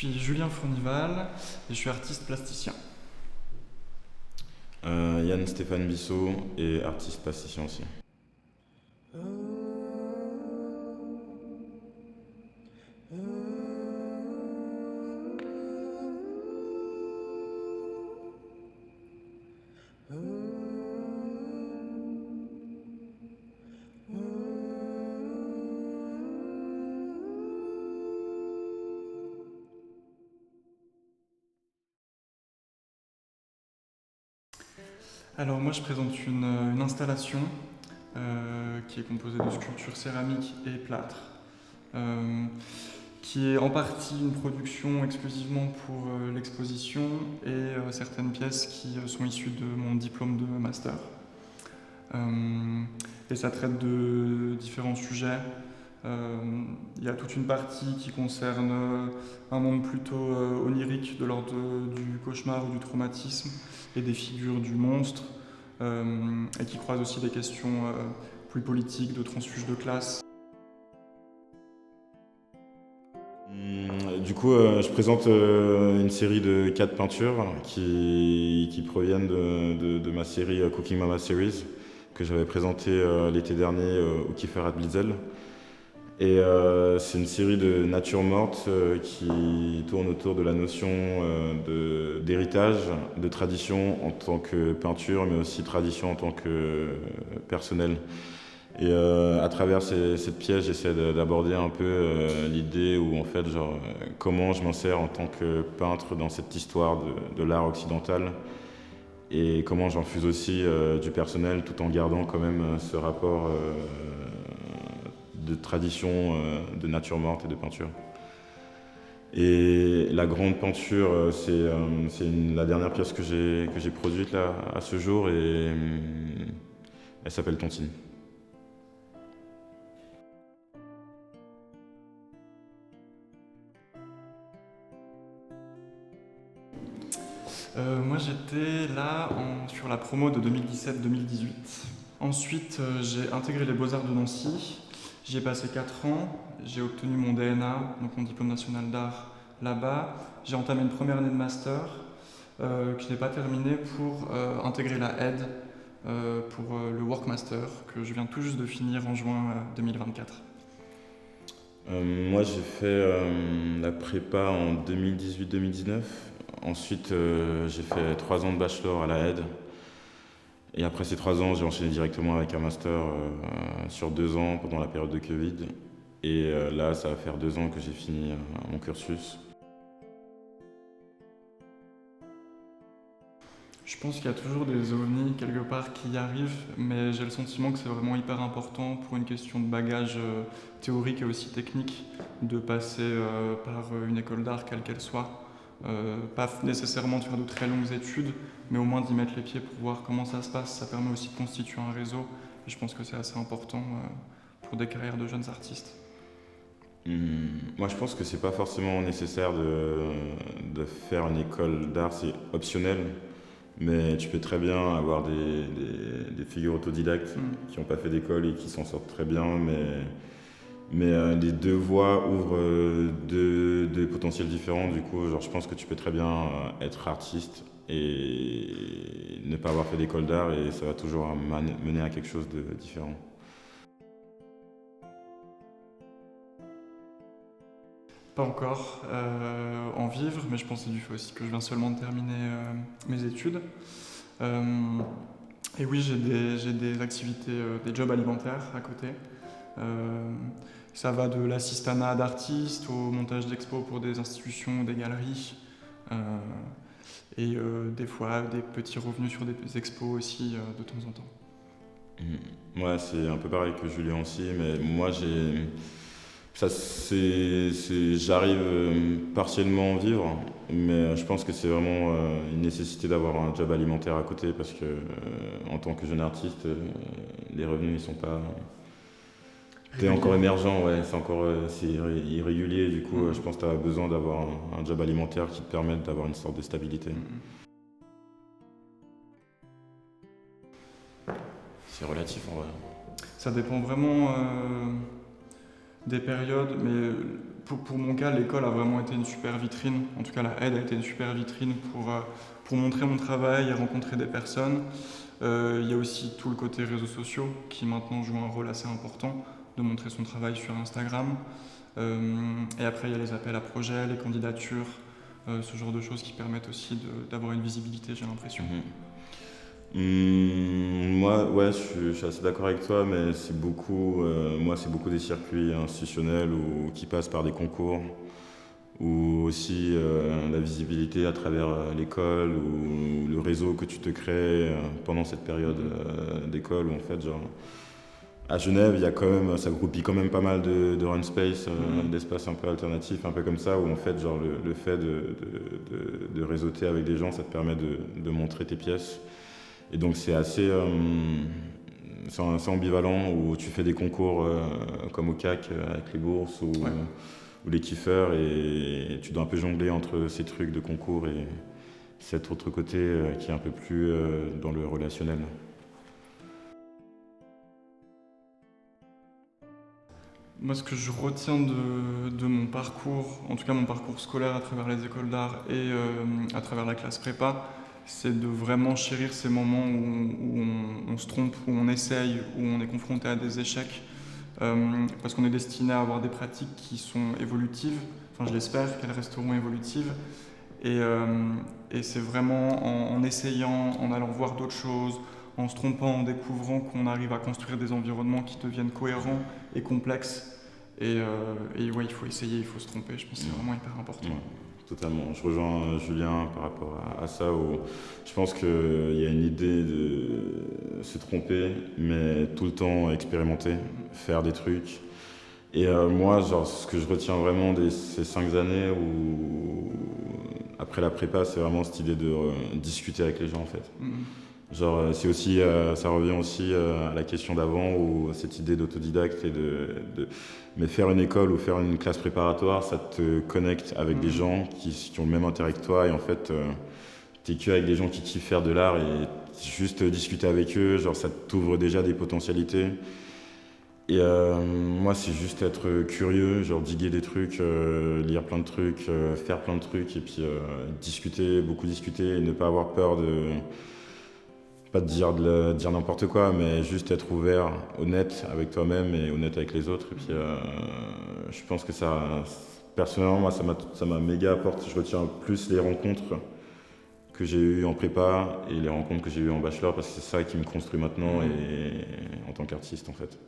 suis Julien Fournival et je suis artiste plasticien. Yann Stéphane Bissot et artiste plasticien aussi. Alors moi je présente une installation qui est composée de sculptures céramiques et plâtre, qui est en partie une production exclusivement pour l'exposition et certaines pièces qui sont issues de mon diplôme de master. Et ça traite de différents sujets. Il y a toute une partie qui concerne un monde plutôt onirique de l'ordre du cauchemar ou du traumatisme et des figures du monstre, et qui croise aussi des questions plus politiques, de transfuge de classe. Du coup, je présente une série de 4 peintures qui proviennent de ma série Cooking Mama Series que j'avais présentée l'été dernier au Kiefer Art Blitzel. Et c'est une série de natures mortes qui tourne autour de la notion d'héritage, de tradition en tant que peinture, mais aussi tradition en tant que personnel. Et à travers cette pièce, j'essaie d'aborder un peu l'idée où en fait, comment je m'en sers en tant que peintre dans cette histoire de l'art occidental et comment j'en fuse aussi du personnel tout en gardant quand même ce rapport de tradition de nature morte et de peinture. Et la grande peinture, c'est la dernière pièce que j'ai produite là, à ce jour et elle s'appelle Tontine. Moi j'étais là sur la promo de 2017-2018. Ensuite j'ai intégré les Beaux-Arts de Nancy. J'y ai passé 4 ans, j'ai obtenu mon DNA, donc mon diplôme national d'art là-bas. J'ai entamé une première année de master que je n'ai pas terminée pour intégrer la aide pour le Workmaster que je viens tout juste de finir en juin 2024. Moi j'ai fait la prépa en 2018-2019. Ensuite j'ai fait 3 ans de bachelor à la aide. Et après ces 3 ans, j'ai enchaîné directement avec un master sur 2 ans pendant la période de Covid. Et là, ça va faire 2 ans que j'ai fini mon cursus. Je pense qu'il y a toujours des ovnis quelque part qui y arrivent, mais j'ai le sentiment que c'est vraiment hyper important pour une question de bagage théorique et aussi technique de passer par une école d'art quelle qu'elle soit. Pas nécessairement de faire de très longues études, mais au moins d'y mettre les pieds pour voir comment ça se passe. Ça permet aussi de constituer un réseau, et je pense que c'est assez important pour des carrières de jeunes artistes. Moi, je pense que c'est pas forcément nécessaire de faire une école d'art, c'est optionnel. Mais tu peux très bien avoir des figures autodidactes qui n'ont pas fait d'école et qui s'en sortent très bien, mais les deux voies ouvrent deux potentiels différents. Du coup, je pense que tu peux très bien être artiste et ne pas avoir fait d'école d'art et ça va toujours mener à quelque chose de différent. Pas encore en vivre, mais je pense que c'est du fait aussi que je viens seulement de terminer mes études. Et oui, j'ai des activités, des jobs alimentaires à côté. Ça va de l'assistanat d'artistes au montage d'expos pour des institutions, des galeries. Et des fois, des petits revenus sur des expos aussi de temps en temps. Ouais, c'est un peu pareil que Julien aussi, mais moi j'arrive partiellement à en vivre, mais je pense que c'est vraiment une nécessité d'avoir un job alimentaire à côté parce que en tant que jeune artiste, les revenus ils sont pas. T'es encore émergent, ouais, c'est irrégulier, du coup je pense que tu as besoin d'avoir un job alimentaire qui te permette d'avoir une sorte de stabilité. C'est relatif en vrai. Ça dépend vraiment des périodes, mais pour mon cas, l'école a vraiment été une super vitrine. En tout cas, la aide a été une super vitrine pour montrer mon travail et rencontrer des personnes. Il y a aussi tout le côté réseaux sociaux qui maintenant joue un rôle assez important de montrer son travail sur Instagram. Et après, il y a les appels à projets, les candidatures, ce genre de choses qui permettent aussi d'avoir une visibilité, j'ai l'impression. Moi, ouais, je suis assez d'accord avec toi, mais c'est beaucoup, moi, c'est beaucoup des circuits institutionnels ou qui passent par des concours, ou aussi la visibilité à travers l'école ou le réseau que tu te crées pendant cette période d'école où en fait, genre, à Genève, il y a quand même, ça groupie quand même pas mal de run space, d'espaces un peu alternatifs, un peu comme ça, où en fait, genre, le fait de réseauter avec des gens, ça te permet de montrer tes pièces. Et donc c'est assez ambivalent, où tu fais des concours comme au CAC avec les bourses ou les kiffeurs, et tu dois un peu jongler entre ces trucs de concours et cet autre côté qui est un peu plus dans le relationnel. Moi, ce que je retiens de mon parcours, en tout cas mon parcours scolaire à travers les écoles d'art et à travers la classe prépa, c'est de vraiment chérir ces moments où on se trompe, où on essaye, où on est confronté à des échecs, parce qu'on est destiné à avoir des pratiques qui sont évolutives, enfin je l'espère qu'elles resteront évolutives, et c'est vraiment en essayant, en allant voir d'autres choses, en se trompant, en découvrant qu'on arrive à construire des environnements qui deviennent cohérents et complexes. Et ouais, il faut essayer, il faut se tromper, je pense que c'est vraiment hyper important. Ouais, totalement. Je rejoins Julien par rapport à ça, où je pense qu'il y a une idée de se tromper, mais tout le temps expérimenter, faire des trucs. Et moi, genre, ce que je retiens vraiment de ces 5 années où, après la prépa, c'est vraiment cette idée de discuter avec les gens, en fait. Genre, c'est aussi, ça revient aussi à la question d'avant, où cette idée d'autodidacte mais faire une école ou faire une classe préparatoire, ça te connecte avec des gens qui ont le même intérêt que toi, et en fait, t'es que avec des gens qui kiffent faire de l'art, et juste discuter avec eux, genre, ça t'ouvre déjà des potentialités. Et moi, c'est juste être curieux, genre diguer des trucs, lire plein de trucs, faire plein de trucs, et puis discuter, beaucoup discuter, et ne pas avoir peur pas de dire n'importe quoi, mais juste être ouvert, honnête avec toi-même et honnête avec les autres. Et puis je pense que ça, personnellement, moi, ça m'a méga apporté. Je retiens plus les rencontres que j'ai eues en prépa et les rencontres que j'ai eues en bachelor, parce que c'est ça qui me construit maintenant et en tant qu'artiste, en fait.